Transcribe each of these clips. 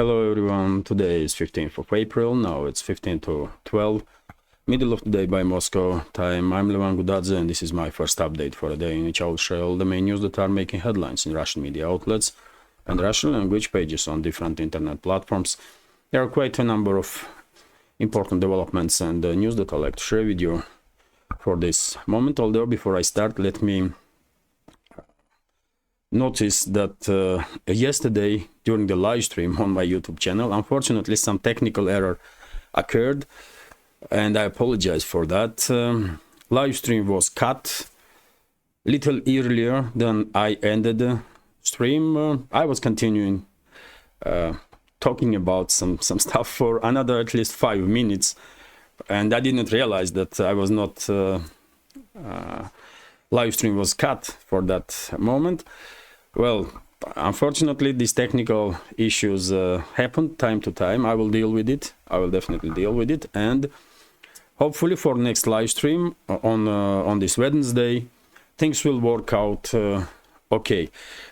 Hello everyone, today is 15th of April, now it's 15 to 12, middle of the day by Moscow time. I'm Levan Gudadze and this is my first update for a day in which I will share all the main news that are making headlines in Russian media outlets and Russian language pages on different internet platforms. There are quite a number of important developments and news that I'd like to share with you for this moment, although before I start, let me notice that yesterday during the live stream on my YouTube channel, unfortunately some technical error occurred and I apologize for that. Live stream was cut little earlier than I ended the stream. I was continuing talking about some stuff for another at least 5 minutes and I didn't realize that I was not live stream was cut for that moment. Well, unfortunately, these technical issues happen time to time. I will deal with it. I will definitely deal with it. And hopefully for next live stream on this Wednesday, things will work out okay.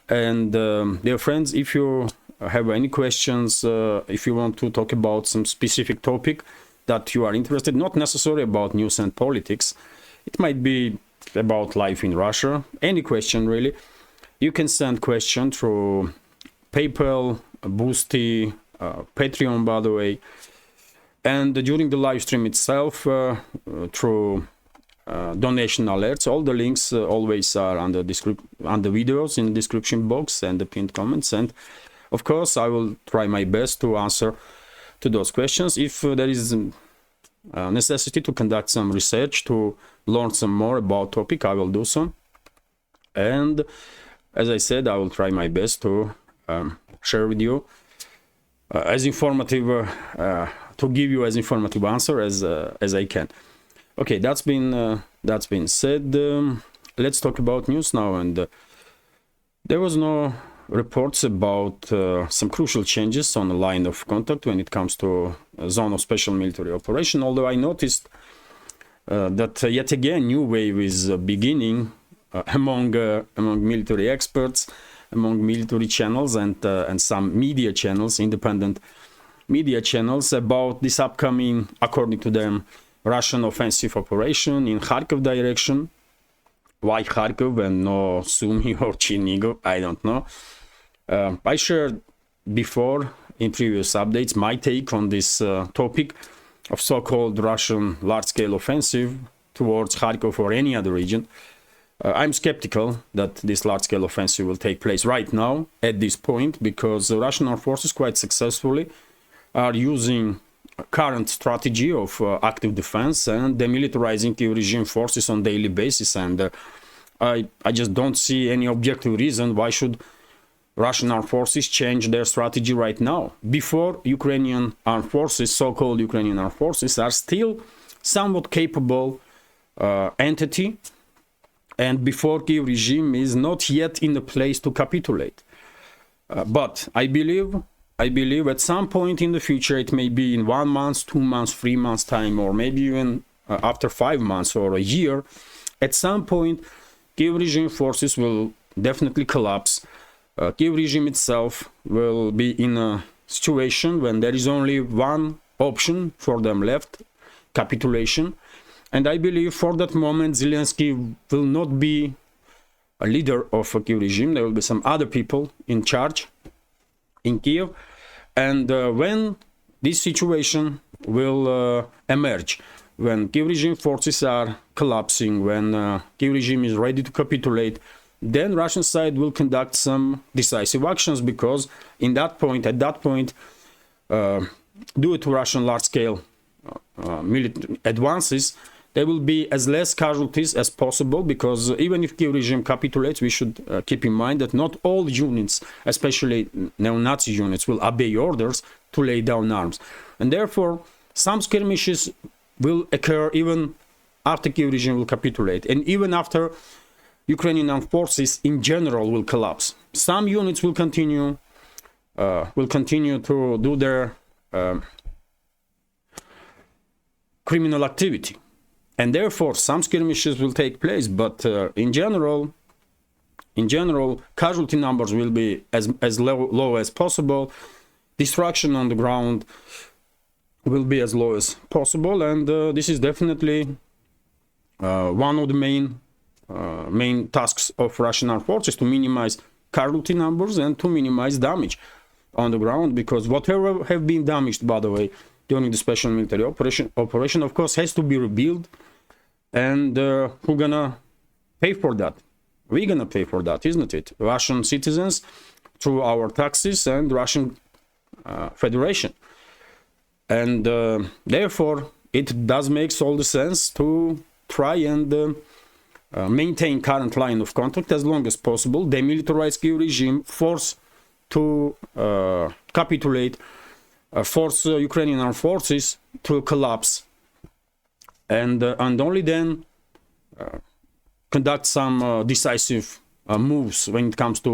And dear friends, if you have any questions, if you want to talk about some specific topic that you are interested, not necessarily about news and politics, it might be about life in Russia, any question really. You can send question through PayPal, Boosty, Patreon, by the way, and during the live stream itself through donation alerts. All the links always are on the videos in the description box and the pinned comments. And of course, I will try my best to answer to those questions. If there is a necessity to conduct some research to learn some more about topic, I will do so. And as I said, I will try my best to share with you as informative, to give you as informative answer as I can. Okay, that's been said. Let's talk about news now. And there was no reports about some crucial changes on the line of contact when it comes to a zone of special military operation. Although I noticed that yet again new wave is beginning. Among military experts, among military channels and some media channels, independent media channels, about this upcoming, according to them, Russian offensive operation in Kharkov direction. Why Kharkov and no Sumy or Chernigov? I don't know. I shared before in previous updates my take on this topic of so-called Russian large-scale offensive towards Kharkov or any other region. I'm skeptical that this large-scale offensive will take place right now, at this point, because the Russian armed forces quite successfully are using a current strategy of active defense and demilitarizing Kiev regime forces on daily basis. And I just don't see any objective reason why should Russian armed forces change their strategy right now, before Ukrainian armed forces, so-called Ukrainian armed forces, are still somewhat capable entity, and before Kiev regime is not yet in the place to capitulate. But I believe at some point in the future, it may be in 1 month, 2 months, 3 months time, or maybe even after 5 months or a year, at some point, Kiev regime forces will definitely collapse. Kiev regime itself will be in a situation when there is only one option for them left, capitulation. And I believe for that moment, Zelensky will not be a leader of a Kiev regime. There will be some other people in charge in Kiev. And when this situation will emerge, when Kiev regime forces are collapsing, when Kiev regime is ready to capitulate, then Russian side will conduct some decisive actions, because at that point, due to Russian large-scale military advances, there will be as less casualties as possible, because even if Kiev regime capitulates, we should keep in mind that not all units, especially neo-Nazi units, will obey orders to lay down arms. And therefore, some skirmishes will occur even after Kiev regime will capitulate, and even after Ukrainian armed forces in general will collapse. Some units will continue to do their criminal activity. And therefore, some skirmishes will take place, but in general, casualty numbers will be as low as possible. destruction on the ground will be as low as possible, and this is definitely one of the main tasks of Russian armed forces, to minimize casualty numbers and to minimize damage on the ground, because whatever have been damaged, by the way, during the special military operation, of course, has to be rebuilt, and who's gonna pay for that? We're gonna pay for that, isn't it? Russian citizens through our taxes and Russian Federation. And therefore, it does make all the sense to try and maintain current line of contact as long as possible, demilitarize Kiev regime, force to capitulate, force Ukrainian armed forces to collapse, and only then conduct some decisive moves when it comes to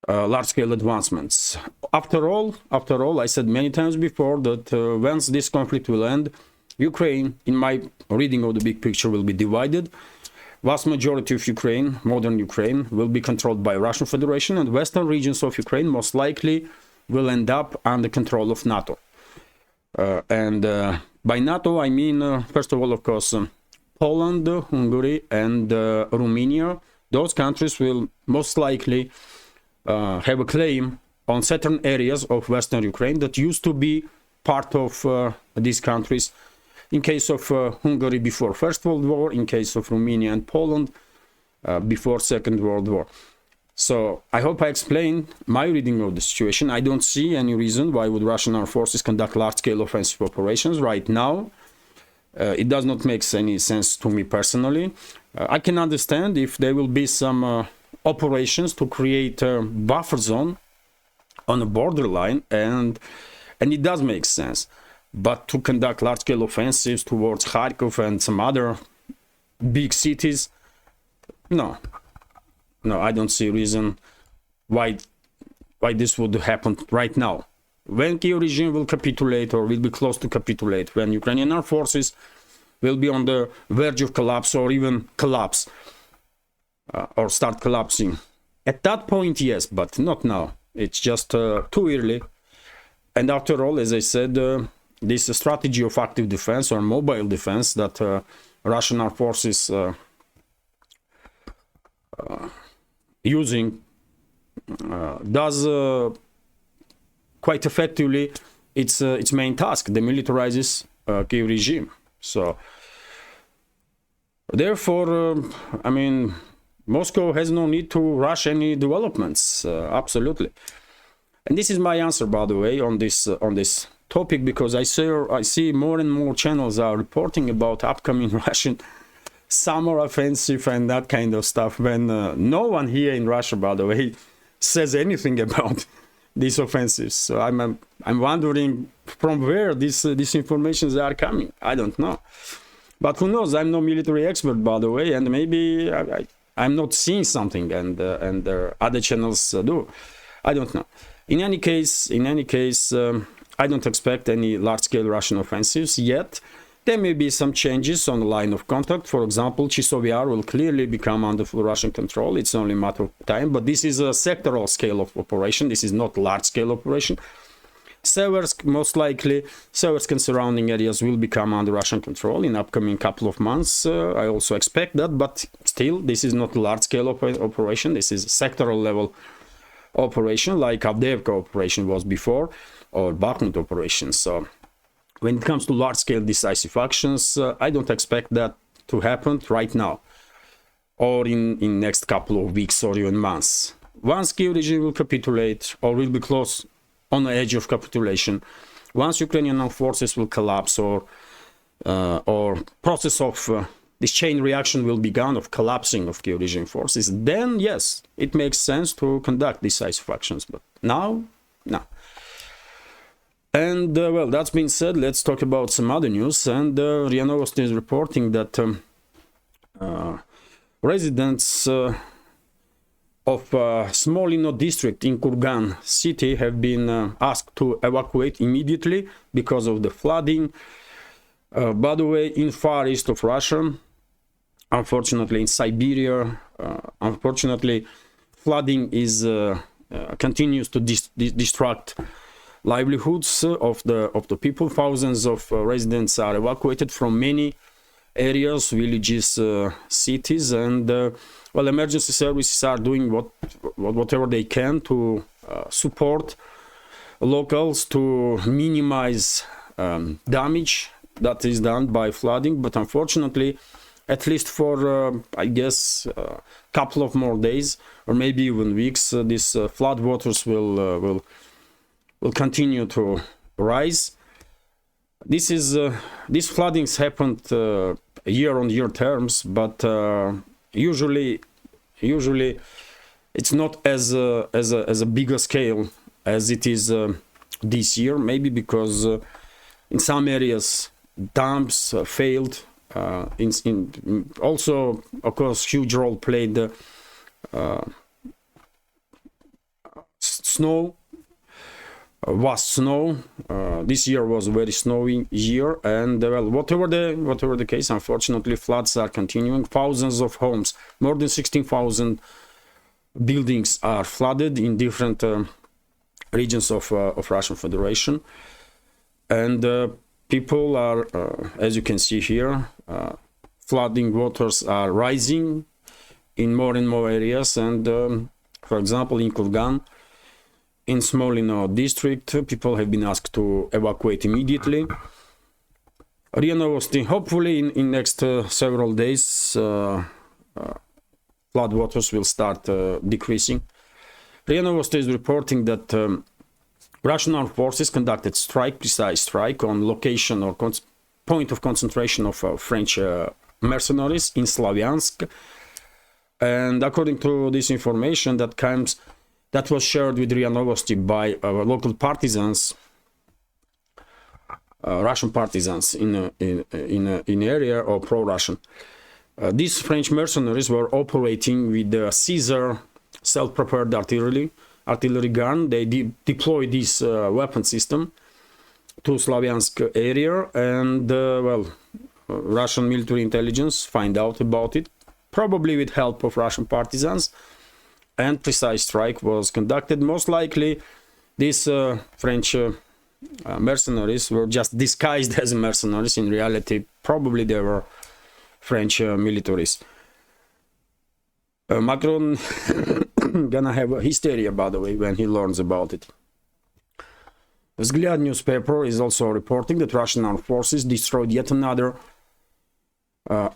large-scale advancements. After all, I said many times before that once this conflict will end, Ukraine, in my reading of the big picture, will be divided. Vast majority of Ukraine, modern Ukraine, will be controlled by Russian Federation, and western regions of Ukraine most likely will end up under control of NATO. And by NATO, I mean, first of all, of course, Poland, Hungary, and Romania. Those countries will most likely have a claim on certain areas of western Ukraine that used to be part of these countries. In case of Hungary before First World War, in case of Romania and Poland before Second World War. So I hope I explained my reading of the situation. I don't see any reason why would Russian armed forces conduct large-scale offensive operations right now. It does not make any sense to me personally. I can understand if there will be some operations to create a buffer zone on a borderline, and it does make sense. But to conduct large-scale offensives towards Kharkov and some other big cities, no, I don't see a reason why this would happen right now. When Kiev regime will capitulate or will be close to capitulate, when Ukrainian armed forces will be on the verge of collapse or even collapse or start collapsing, at that point, yes, but not now. It's just too early. And after all, as I said, this strategy of active defense or mobile defense that Russian armed forces using does quite effectively its main task, demilitarizes Kiev regime. So therefore, I mean, Moscow has no need to rush any developments, absolutely. And this is my answer, by the way, on this topic, because I see more and more channels are reporting about upcoming Russian summer offensive and that kind of stuff, when no one here in Russia, by the way, says anything about these offensives. So I'm wondering from where these informations are coming. I don't know, but who knows? I'm no military expert, by the way, and maybe I'm not seeing something, and other channels do. I don't know. In any case, I don't expect any large-scale Russian offensives yet. There may be some changes on the line of contact. For example, Chisov Yar will clearly become under full Russian control. It's only a matter of time, but this is a sectoral scale of operation. This is not large-scale operation. Seversk, most likely, Seversk and surrounding areas will become under Russian control in upcoming couple of months. I also expect that, but still, this is not a large-scale operation. This is a sectoral level operation, like Avdiivka operation was before, or Bakhmut operation. So when it comes to large-scale decisive actions, I don't expect that to happen right now, or in next couple of weeks or even months. Once Kiev regime will capitulate, or will be close on the edge of capitulation, once Ukrainian armed forces will collapse, or process of this chain reaction will begin of collapsing of Kiev regime forces, then yes, it makes sense to conduct decisive actions. But now, no. And well, that's been said, let's talk about some other news. And RIA Novosti is reporting that residents of Smolino district in Kurgan city have been asked to evacuate immediately because of the flooding. By the way, in far east of Russia, unfortunately in Siberia, unfortunately flooding is continues to destruct livelihoods of the people. Thousands of residents are evacuated from many areas, villages, cities, and well, emergency services are doing whatever they can to support locals to minimize damage that is done by flooding. But unfortunately, at least for I guess a couple of more days or maybe even weeks, these flood waters will continue to rise. These floodings happened year-on-year terms, but usually it's not as a bigger scale as it is this year. Maybe because in some areas dams failed. Also, of course, huge role played snow. Vast snow. This year was a very snowy year, and well, whatever the case, unfortunately, floods are continuing. Thousands of homes, more than 16,000 buildings are flooded in different regions of Russian Federation, and people are, as you can see here, flooding waters are rising in more and more areas, and for example, in Kurgan, in Smolino district, people have been asked to evacuate immediately. RIA Novosti, hopefully in next several days, flood waters will start decreasing. RIA Novosti is reporting that Russian armed forces conducted precise strike on location or point of concentration of French mercenaries in Slavyansk. And according to this information that was shared with RIA Novosti by local partisans, Russian partisans in area or pro-Russian. These French mercenaries were operating with the Caesar self-propelled artillery gun. They deployed this weapon system to Slavyansk area, and well, Russian military intelligence find out about it, probably with help of Russian partisans, and precise strike was conducted. Most likely these French mercenaries were just disguised as mercenaries. In reality, probably they were French militaries. Macron gonna have a hysteria, by the way, when he learns about it. Vzglyad newspaper is also reporting that Russian armed forces destroyed yet another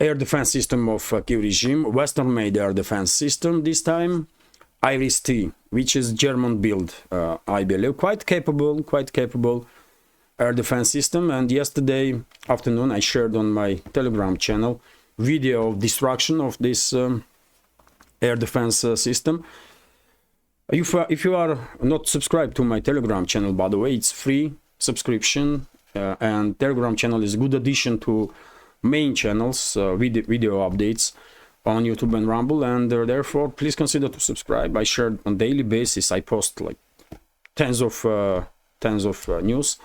air defense system of Kiev regime, Western-made air defense system this time, Iris-T, which is German-built, I believe, quite capable air defense system. And yesterday afternoon I shared on my Telegram channel video of destruction of this air defense system. If you are not subscribed to my Telegram channel, by the way, it's free subscription, and Telegram channel is a good addition to main channels, video updates on YouTube and Rumble, and therefore please consider to subscribe. I share on daily basis. I post like tens of news,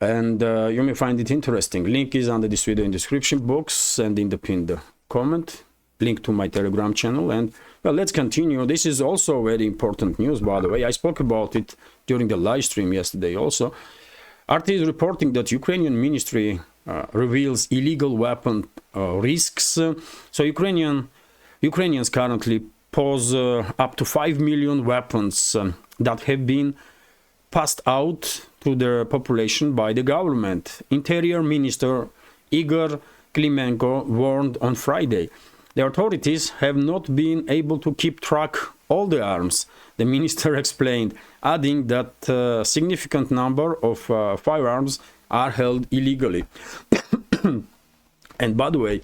and you may find it interesting. Link is under this video in description box and in the pinned comment. Link to my Telegram channel. And well, let's continue. This is also very important news, by the way. I spoke about it during the live stream yesterday also. RT is reporting that Ukrainian ministry reveals illegal weapon risks. So Ukrainians currently pose up to 5 million weapons that have been passed out to the population by the government. Interior Minister Igor Klimenko warned on Friday. The authorities have not been able to keep track all the arms, the minister explained, adding that a significant number of firearms are held illegally. And by the way,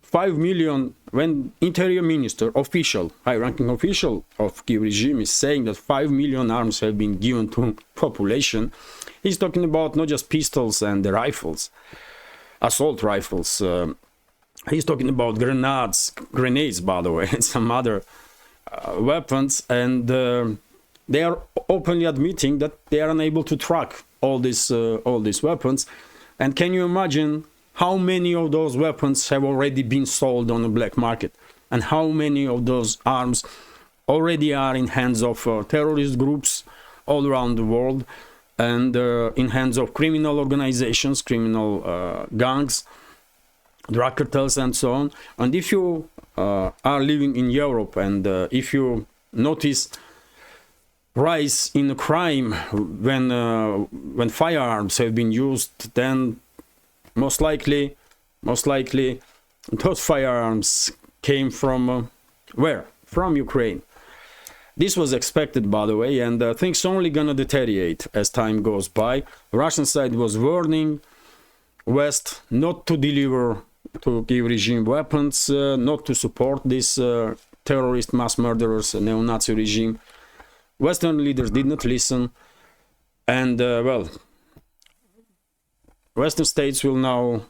5 million, when Interior Minister, high-ranking official of Kiev regime is saying that 5 million arms have been given to population, he's talking about not just pistols and rifles, assault rifles. He's talking about grenades, by the way, and some other weapons, and they are openly admitting that they are unable to track all these weapons. And can you imagine how many of those weapons have already been sold on the black market, and how many of those arms already are in hands of terrorist groups all around the world, and in hands of criminal organizations, criminal gangs, drug cartels, and so on. And if you are living in Europe, and if you notice rise in crime when firearms have been used, then most likely those firearms came from where? From Ukraine. This was expected, by the way, and things only gonna deteriorate as time goes by. The Russian side was warning West not to deliver to Kiev regime weapons, not to support this terrorist mass murderers, neo-Nazi regime. Western leaders did not listen, and well, Western states will now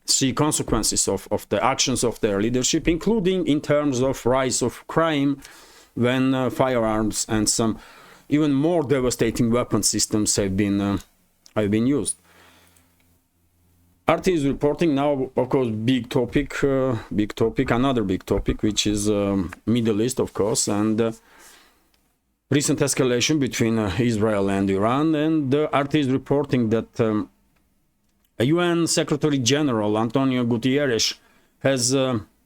see consequences of the actions of their leadership, including in terms of rise of crime, when firearms and some even more devastating weapon systems have been used. RT is reporting now, of course, another big topic, which is Middle East, of course, and recent escalation between Israel and Iran. And RT is reporting that UN Secretary General Antonio Guterres has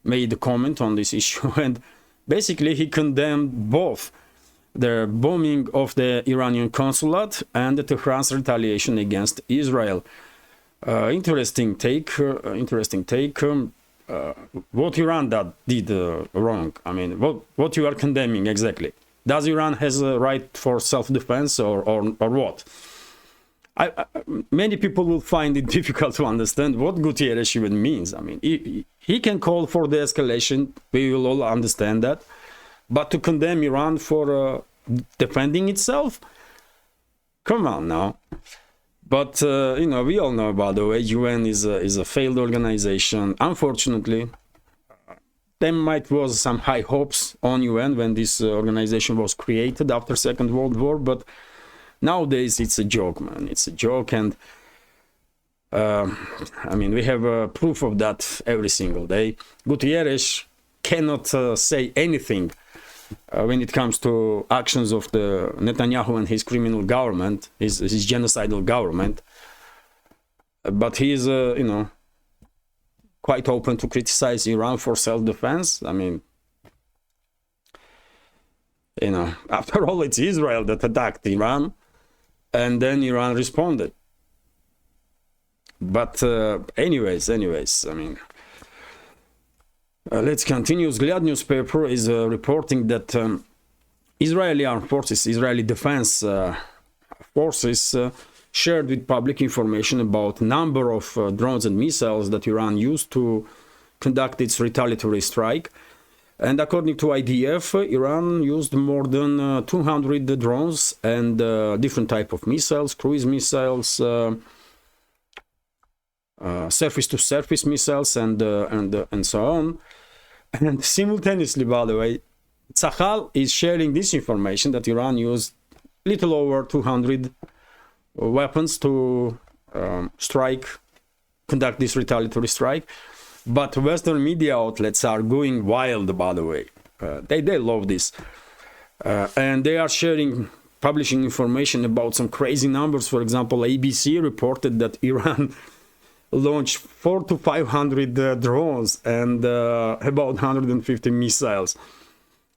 made a comment on this issue, and basically he condemned both the bombing of the Iranian consulate and the Tehran's retaliation against Israel. Interesting take. What Iran did wrong? I mean, what you are condemning exactly? Does Iran has a right for self-defense or what? Many people will find it difficult to understand what Guterres even means. I mean, he can call for the escalation. We will all understand that. But to condemn Iran for defending itself? Come on now. But, you know, we all know, by the way, UN is a failed organization. Unfortunately, there might was some high hopes on UN when this organization was created after Second World War, but nowadays it's a joke, man. It's a joke, and I mean, we have proof of that every single day. Gutierrez cannot say anything when it comes to actions of the Netanyahu and his criminal government, his genocidal government. But he is, you know, quite open to criticize Iran for self-defense. I mean, you know, after all, it's Israel that attacked Iran, and then Iran responded. But anyways, I mean, let's continue. Vzglyad newspaper is reporting that Israeli armed forces, Israeli defense forces shared with public information about number of drones and missiles that Iran used to conduct its retaliatory strike. And according to IDF, Iran used more than 200 drones and different type of missiles, cruise missiles, surface-to-surface missiles, and so on. And simultaneously, by the way, Tzahal is sharing this information that Iran used little over 200 weapons to conduct this retaliatory strike. But Western media outlets are going wild, by the way. They love this. And they are publishing information about some crazy numbers. For example, ABC reported that Iran launched 400 to 500 drones and about 150 missiles.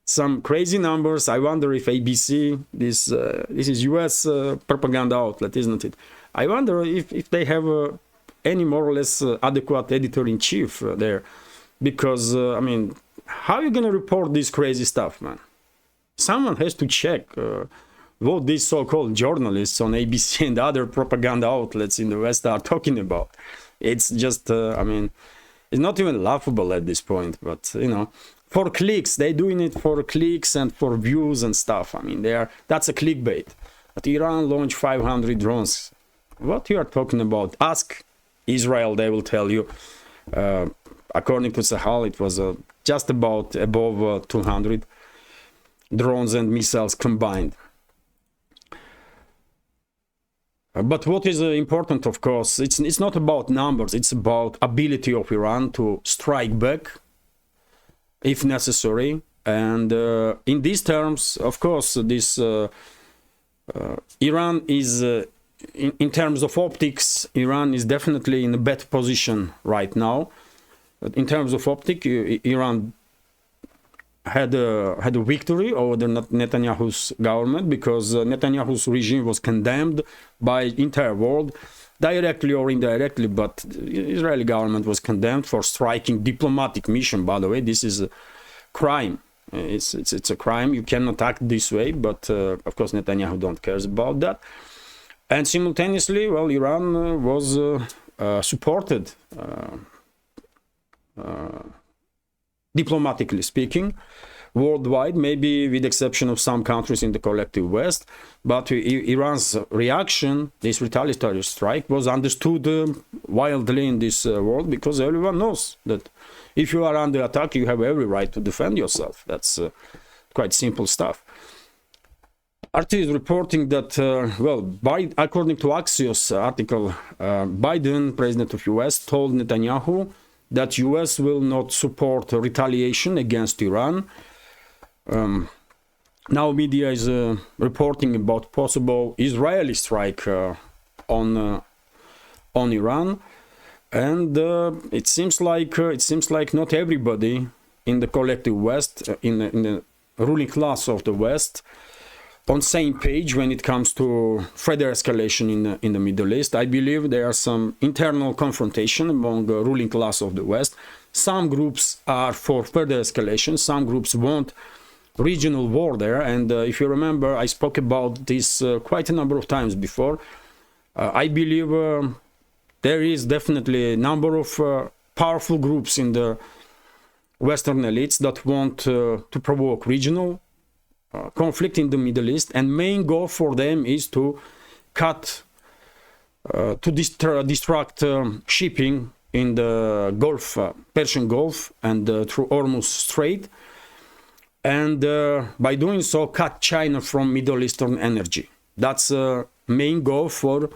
Some crazy numbers. I wonder if ABC, this is US propaganda outlet, isn't it? I wonder if they have any more or less adequate editor-in-chief there. Because, I mean, how are you going to report this crazy stuff, man? Someone has to check what these so-called journalists on ABC and other propaganda outlets in the West are talking about. It's just, I mean, it's not even laughable at this point, but, you know, for clicks, they're doing it for clicks and for views and stuff. I mean, that's a clickbait. But Iran launched 500 drones. What you are talking about? Ask Israel, they will tell you. According to Sahal, it was just about above 200 drones and missiles combined. But what is important, of course, it's not about numbers, it's about ability of Iran to strike back if necessary. And in these terms, of course, this Iran is, in terms of optics, Iran is definitely in a better position right now. But in terms of optics, Iran had a victory over the Netanyahu's government, because Netanyahu's regime was condemned by entire world, directly or indirectly, but the Israeli government was condemned for striking diplomatic mission. By the way, this is a crime. It's a crime. You cannot act this way, but of course Netanyahu don't cares about that. And simultaneously, well, Iran was supported, diplomatically speaking, worldwide, maybe with the exception of some countries in the collective West. But Iran's reaction, this retaliatory strike, was understood wildly in this world, because everyone knows that if you are under attack, you have every right to defend yourself. That's quite simple stuff. RT is reporting that, according to Axios article, Biden, president of US, told Netanyahu that US will not support retaliation against Iran. Now media is reporting about possible Israeli strike on Iran, and it seems like not everybody in the collective West, in the ruling class of the West, on same page when it comes to further escalation in the Middle East. I believe there are some internal confrontation among the ruling class of the West. Some groups are for further escalation, some groups want regional war there, and if you remember, I spoke about this quite a number of times before. I believe there is definitely a number of powerful groups in the Western elites that want to provoke regional conflict in the Middle East, and main goal for them is to cut, to distract shipping in the Gulf, Persian Gulf, and through Hormuz Strait, and by doing so cut China from Middle Eastern energy. That's a main goal for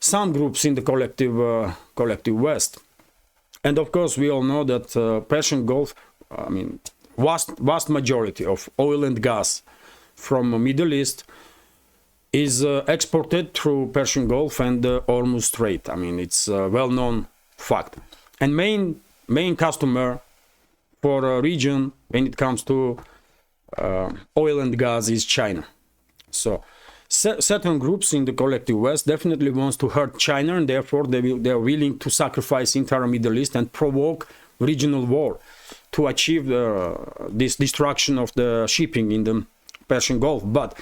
some groups in the collective West. And of course we all know that Persian Gulf, I mean, vast majority of oil and gas from Middle East is exported through Persian Gulf and Hormuz Strait. I mean, it's a well-known fact. And main customer for a region when it comes to oil and gas is China. So certain groups in the collective West definitely wants to hurt China, and therefore they are willing to sacrifice entire Middle East and provoke regional war to achieve this destruction of the shipping in the Persian Gulf. But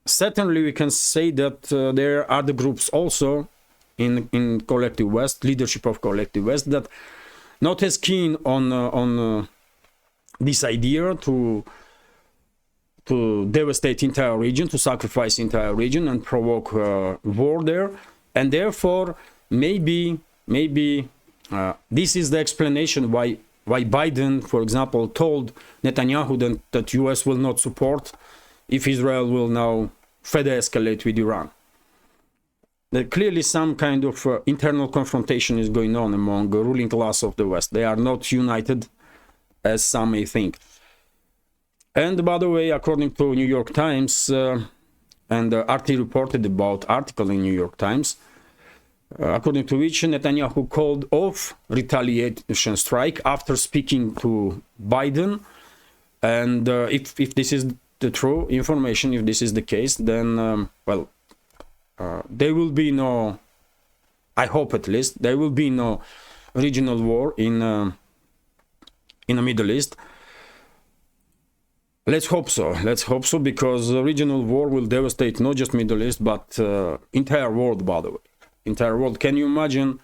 certainly we can say that there are the groups also in collective West, leadership of collective West, that not as keen on this idea to devastate entire region, to sacrifice entire region and provoke war there. And therefore maybe this is the explanation why Biden, for example, told Netanyahu that US will not support if Israel will now further escalate with Iran. That clearly some kind of internal confrontation is going on among the ruling class of the West. They are not united as some may think. And by the way, according to New York Times, and RT reported about article in New York Times, according to which Netanyahu called off retaliation strike after speaking to Biden. And if this is the true information, if this is the case, then, there will be no, I hope at least, there will be no regional war in the Middle East. Let's hope so. Let's hope so, because regional war will devastate not just Middle East, but entire world, by the way. Entire world. Can you imagine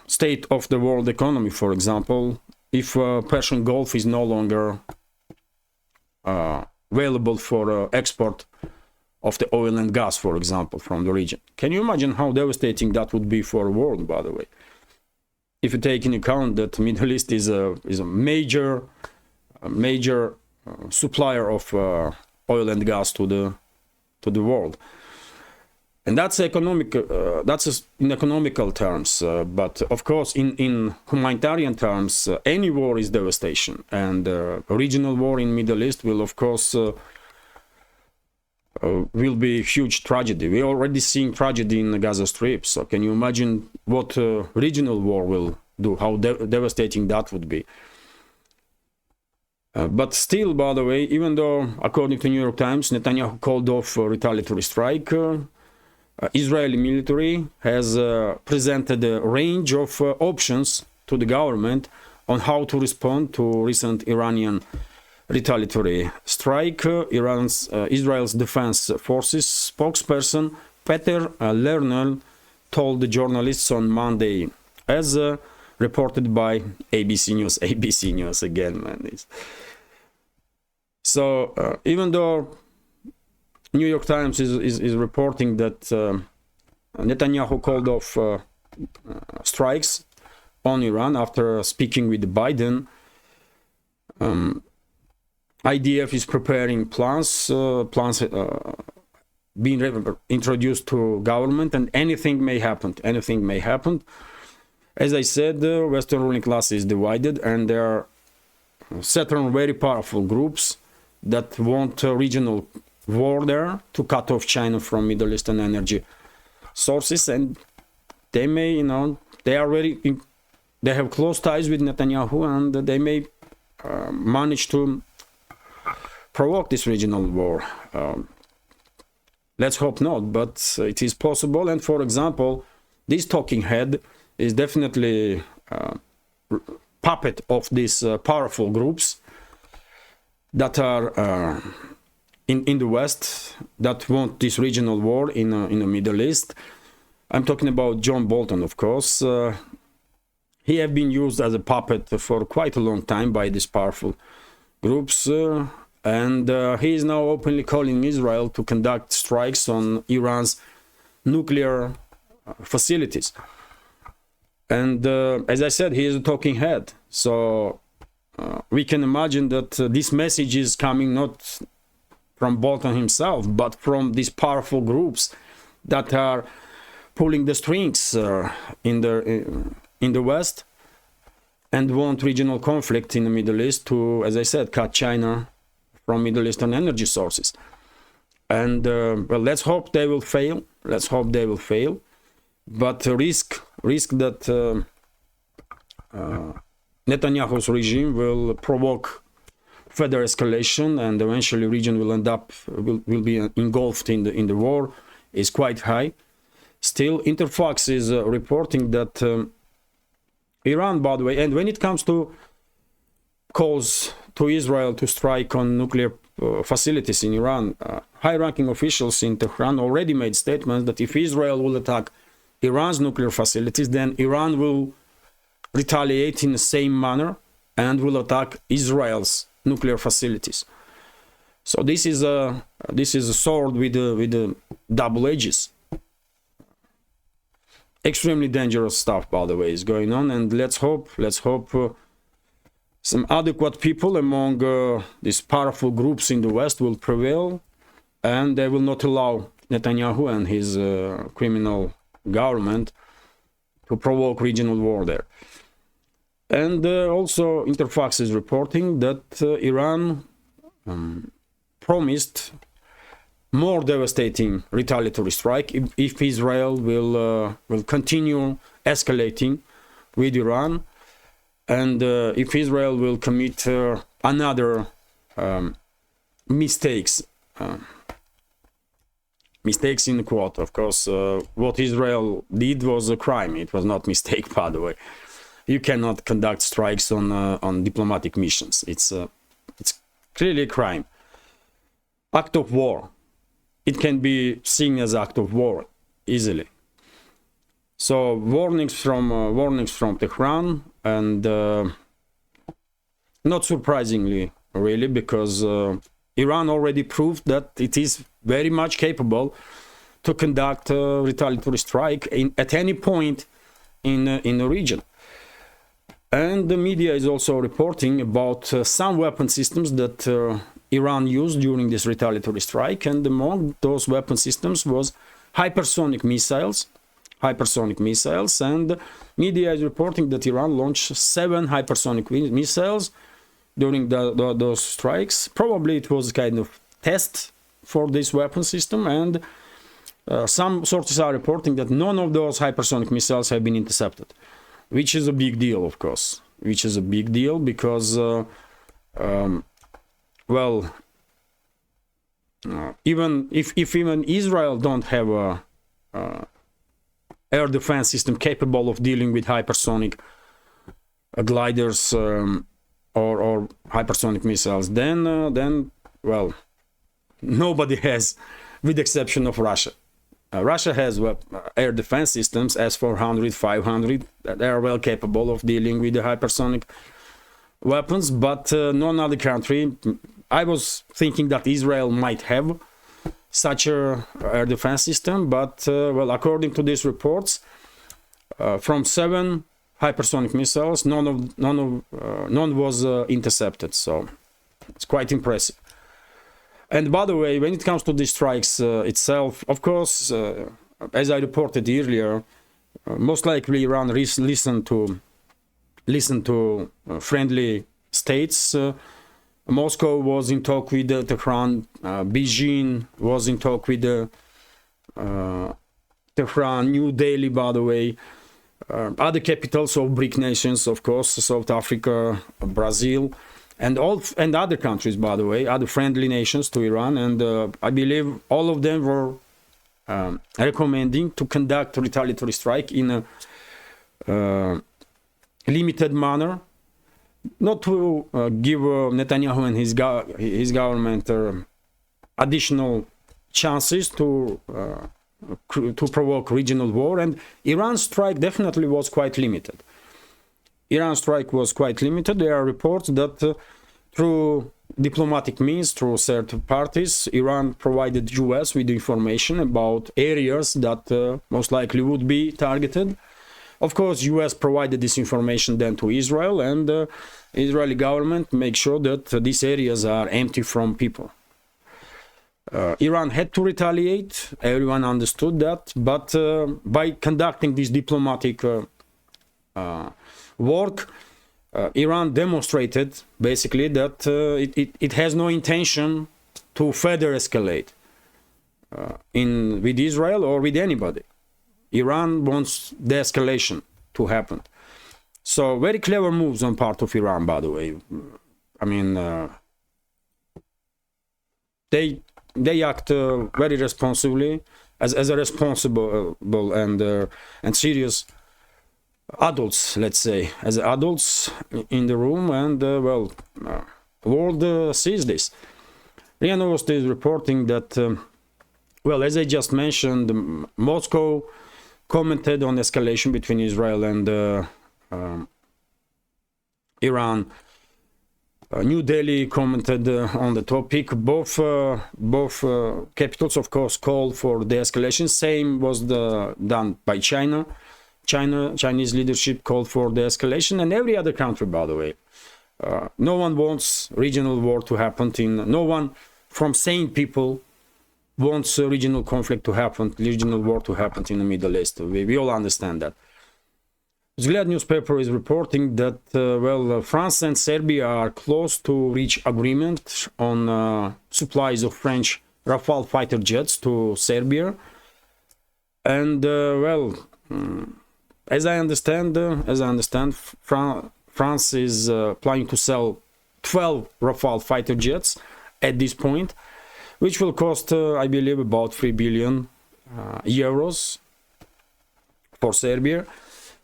state of the world economy, for example, if Persian Gulf is no longer available for export of the oil and gas, for example, from the region? Can you imagine how devastating that would be for the world, by the way? If you take into account that Middle East is a major supplier of oil and gas to the world. And that's economic. That's in economical terms, but of course, in humanitarian terms, any war is devastation. And a regional war in Middle East will, of course, will be a huge tragedy. We're already seeing tragedy in the Gaza Strip. So can you imagine what regional war will do, how devastating that would be? But still, by the way, even though, according to New York Times, Netanyahu called off a retaliatory strike, Israeli military has presented a range of options to the government on how to respond to recent Iranian retaliatory strike. Israel's Defense Forces spokesperson Peter Lerner told the journalists on Monday, as reported by ABC News. ABC News again, man. So even though New York Times is reporting that Netanyahu called off strikes on Iran after speaking with Biden, IDF is preparing plans being introduced to government, and anything may happen. Anything may happen. As I said, the Western ruling class is divided, and there are certain very powerful groups that want a regional war there to cut off China from Middle Eastern energy sources, and they may, you know, they have close ties with Netanyahu, and they may manage to provoke this regional war. Let's hope not, but it is possible. And for example, this talking head is definitely puppet of these powerful groups that are in the West that want this regional war in the Middle East. I'm talking about John Bolton, of course. He has been used as a puppet for quite a long time by these powerful groups, and he is now openly calling Israel to conduct strikes on Iran's nuclear facilities. And as I said, he is a talking head. So we can imagine that this message is coming not from Bolton himself, but from these powerful groups that are pulling the strings in the West and want regional conflict in the Middle East to, as I said, cut China from Middle Eastern energy sources. And well, let's hope they will fail. Let's hope they will fail. But risk that Netanyahu's regime will provoke further escalation, and eventually region will be engulfed in the war, is quite high. Still, Interfax is reporting that Iran, by the way, and when it comes to calls to Israel to strike on nuclear facilities in Iran, high-ranking officials in Tehran already made statements that if Israel will attack Iran's nuclear facilities, then Iran will retaliate in the same manner and will attack Israel's nuclear facilities. So this is a sword with the double edges. Extremely dangerous stuff, by the way, is going on, and let's hope some adequate people among these powerful groups in the West will prevail, and they will not allow Netanyahu and his criminal government to provoke regional war there. And also Interfax is reporting that Iran promised more devastating retaliatory strike if Israel will continue escalating with Iran, and if Israel will commit another mistakes in quote. Of course, what Israel did was a crime. It was not mistake, by the way. You cannot conduct strikes on diplomatic missions. It's clearly a crime. Act of war. It can be seen as act of war easily. So warnings from Tehran, and not surprisingly, really, because Iran already proved that it is very much capable to conduct a retaliatory strike at any point in the region. And the media is also reporting about some weapon systems that Iran used during this retaliatory strike, and among those weapon systems was hypersonic missiles, and media is reporting that Iran launched 7 hypersonic missiles during those strikes. Probably it was kind of test for this weapon system, and some sources are reporting that none of those hypersonic missiles have been intercepted, which is a big deal, of course. Which is a big deal because, well, even if even Israel don't have a air defense system capable of dealing with hypersonic gliders or hypersonic missiles, then well, nobody has, with the exception of Russia. Russia has air defense systems, S-400, 500, that are well capable of dealing with the hypersonic weapons, but no other country. I was thinking that Israel might have such a air defense system, but well, according to these reports, from 7 hypersonic missiles, none was intercepted. So it's quite impressive. And by the way, when it comes to these strikes itself, of course, as I reported earlier, most likely Iran listened to friendly states. Moscow was in talk with Tehran. Beijing was in talk with Tehran. New Delhi, by the way. Other capitals of BRIC nations, of course, South Africa, Brazil, and other countries, by the way, other friendly nations to Iran, and I believe all of them were recommending to conduct a retaliatory strike in a limited manner, not to give Netanyahu and his government additional chances to provoke regional war, and Iran's strike definitely was quite limited. Iran's strike was quite limited. There are reports that through diplomatic means, through third parties, Iran provided US with information about areas that most likely would be targeted. Of course, US provided this information then to Israel, and the Israeli government makes sure that these areas are empty from people. Iran had to retaliate, everyone understood that, but by conducting this diplomatic work, Iran demonstrated basically that it has no intention to further escalate with Israel or with anybody. Iran wants the escalation to happen. So very clever moves on part of Iran, by the way. I mean, they act very responsibly as a responsible and serious adults, let's say, as adults in the room, and well, world sees this. RIA Novosti is reporting that, well, as I just mentioned, Moscow commented on escalation between Israel and Iran. New Delhi commented on the topic. Both capitals, of course, called for the escalation. Same was done by China. Chinese leadership called for the escalation, and every other country, by the way. No one wants regional war to happen. No one from sane people wants regional conflict to happen, regional war to happen in the Middle East. We all understand that. Vzglyad newspaper is reporting that, well, France and Serbia are close to reach agreement on supplies of French Rafale fighter jets to Serbia. And, well, as I understand, France is planning to sell 12 Rafale fighter jets at this point, which will cost, I believe, about 3 billion euros for Serbia.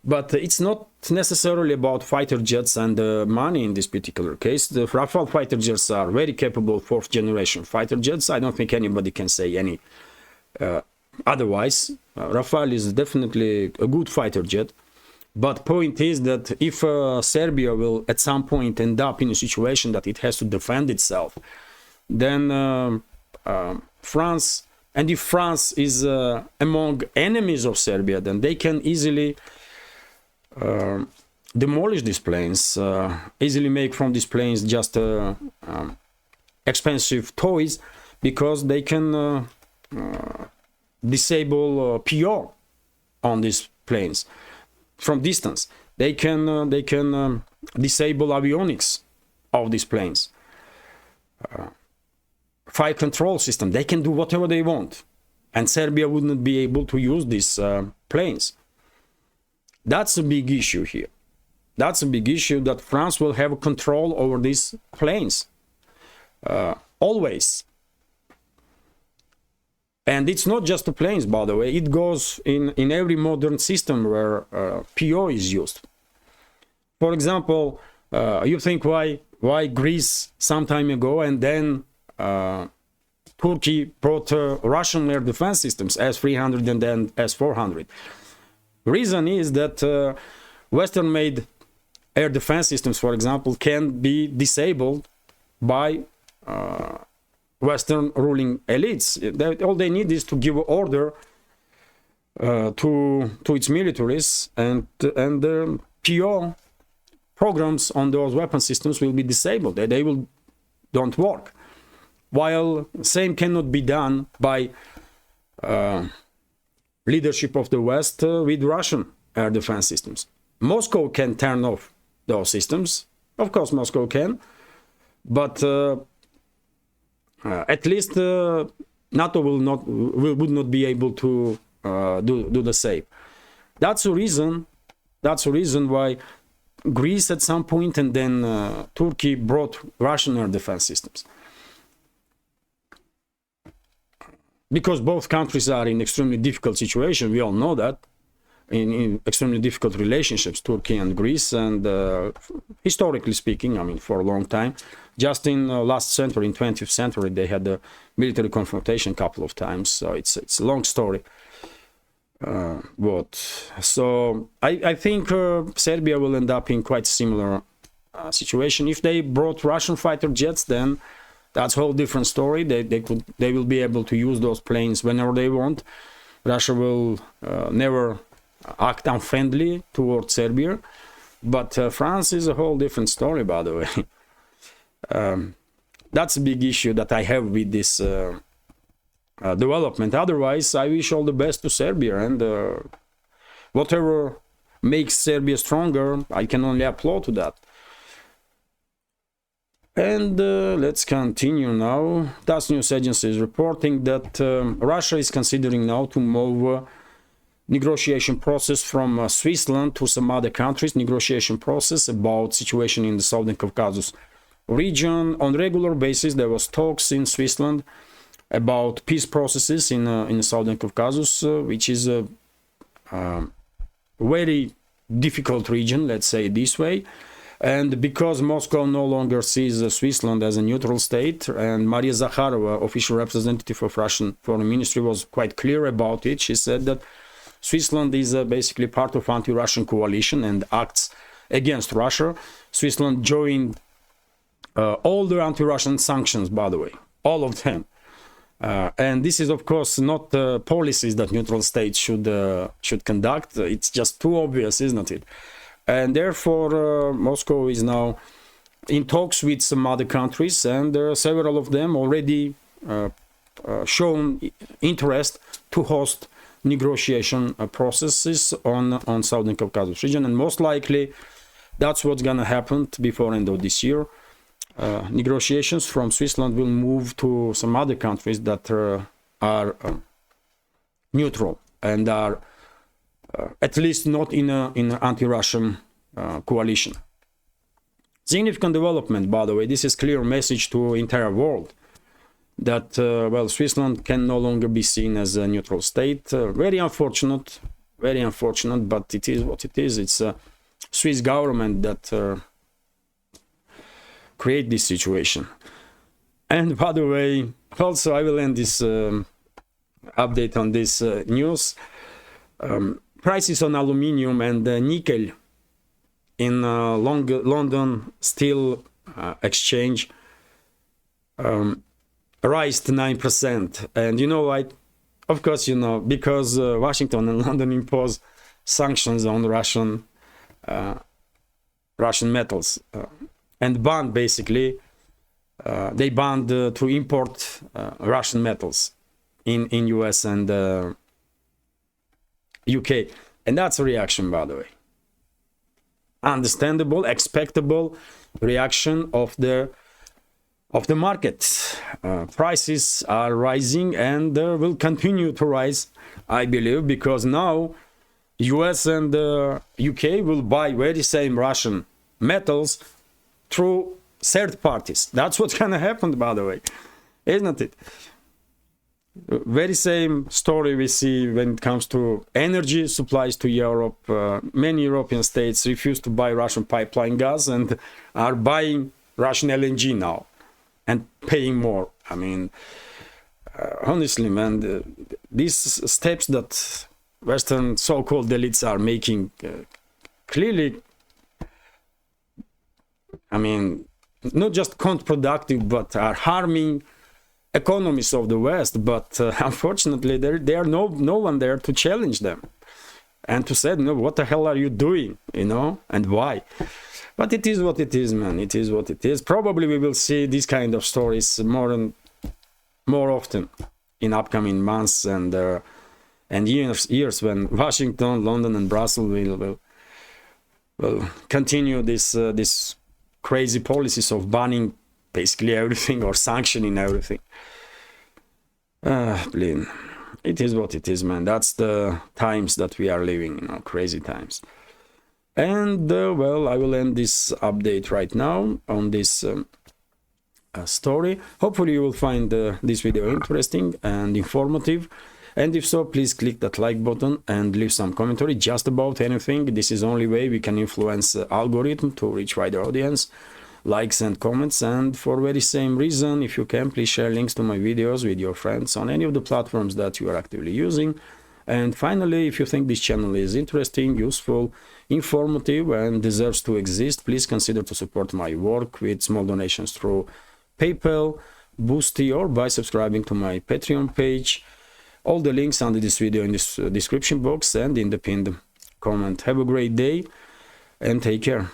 But it's not necessarily about fighter jets and money in this particular case. The Rafale fighter jets are very capable fourth generation fighter jets. I don't think anybody can say any otherwise. Rafale is definitely a good fighter jet. But point is that if Serbia will at some point end up in a situation that it has to defend itself, then France, and if France is among enemies of Serbia, then they can easily demolish these planes, easily make from these planes just expensive toys, because they can disable PO on these planes from distance. They can disable avionics of these planes. fire control system. They can do whatever they want, and Serbia would not be able to use these planes. That's a big issue here. That's a big issue, that France will have control over these planes always. And it's not just the planes, by the way. It goes in every modern system where PO is used. For example, you think why Greece some time ago, and then Turkey brought Russian air defense systems, S-300 and then S-400. The reason is that Western-made air defense systems, for example, can be disabled by Western ruling elites. All they need is to give order to its militaries, and PO programs on those weapon systems will be disabled. They don't work. While same cannot be done by leadership of the West with Russian air defense systems. Moscow can turn off those systems. Of course, Moscow can, but at least NATO would not be able to do the same. That's a reason. That's a reason why Greece at some point, and then Turkey brought Russian air defense systems, because both countries are in extremely difficult situation. We all know that, in extremely difficult relationships, Turkey and Greece, and historically speaking, I mean, for a long time. Just in last century, in 20th century, they had a military confrontation a couple of times. So it's a long story. So I think Serbia will end up in quite similar situation. If they brought Russian fighter jets, then that's a whole different story. They will be able to use those planes whenever they want. Russia will never act unfriendly towards Serbia, but France is a whole different story, by the way. That's a big issue that I have with this development. Otherwise, I wish all the best to Serbia, and whatever makes Serbia stronger, I can only applaud to that. And let's continue now. TASS News Agency is reporting that Russia is considering now to move negotiation process from Switzerland to some other countries. Negotiation process about situation in the Southern Caucasus region. On regular basis, there was talks in Switzerland about peace processes in the Southern Caucasus, which is a very difficult region, let's say it this way. And because Moscow no longer sees Switzerland as a neutral state, and Maria Zakharova, official representative of Russian Foreign Ministry, was quite clear about it. She said that Switzerland is basically part of anti-Russian coalition and acts against Russia. Switzerland joined all the anti-Russian sanctions, by the way, all of them. And this is, of course, not the policies that neutral states should conduct. It's just too obvious, isn't it? And therefore, Moscow is now in talks with some other countries, and several of them already shown interest to host negotiation processes on Southern Caucasus region, and most likely that's what's gonna happen before end of this year. Negotiations from Switzerland will move to some other countries that are neutral and are at least not in an anti-Russian coalition. Significant development, by the way. This is clear message to entire world that well, Switzerland can no longer be seen as a neutral state. Very unfortunate, but it is what it is. It's a Swiss government that create this situation. And by the way, also I will end this update on this news. Prices on aluminium and nickel in London Steel Exchange rise to 9%. And you know why? Of course you know, because Washington and London impose sanctions on Russian metals and banned, basically they banned to import Russian metals in US and UK, and that's a reaction, by the way, understandable, expectable reaction of the of the market. Prices are rising and will continue to rise, I believe, because now US and UK will buy very same Russian metals through third parties. That's what's gonna happen, by the way, isn't it? Very same story we see when it comes to energy supplies to Europe. Many European states refuse to buy Russian pipeline gas and are buying Russian LNG now and paying more. I mean, honestly, man, these steps that Western so-called elites are making clearly, I mean, not just counterproductive, but are harming economies of the West. But unfortunately, there are no one there to challenge them and to say, no, what the hell are you doing, you know, and why? But it is what it is, man. It is what it is. Probably we will see these kind of stories more often in upcoming months and years when Washington, London, and Brussels will continue this crazy policies of banning basically everything or sanctioning everything. Blin. It is what it is, man. That's the times that we are living, you know, crazy times. And well, I will end this update right now on this story. Hopefully you will find this video interesting and informative. And if so, please click that like button and leave some commentary just about anything. This is the only way we can influence the algorithm to reach wider audience. Likes and comments, and for very same reason, if you can, please share links to my videos with your friends on any of the platforms that you are actively using. And finally, if you think this channel is interesting, useful, informative, and deserves to exist, please consider to support my work with small donations through PayPal, Boosty, or by subscribing to my Patreon page. All the links under this video in this description box and in the pinned comment. Have a great day and take care.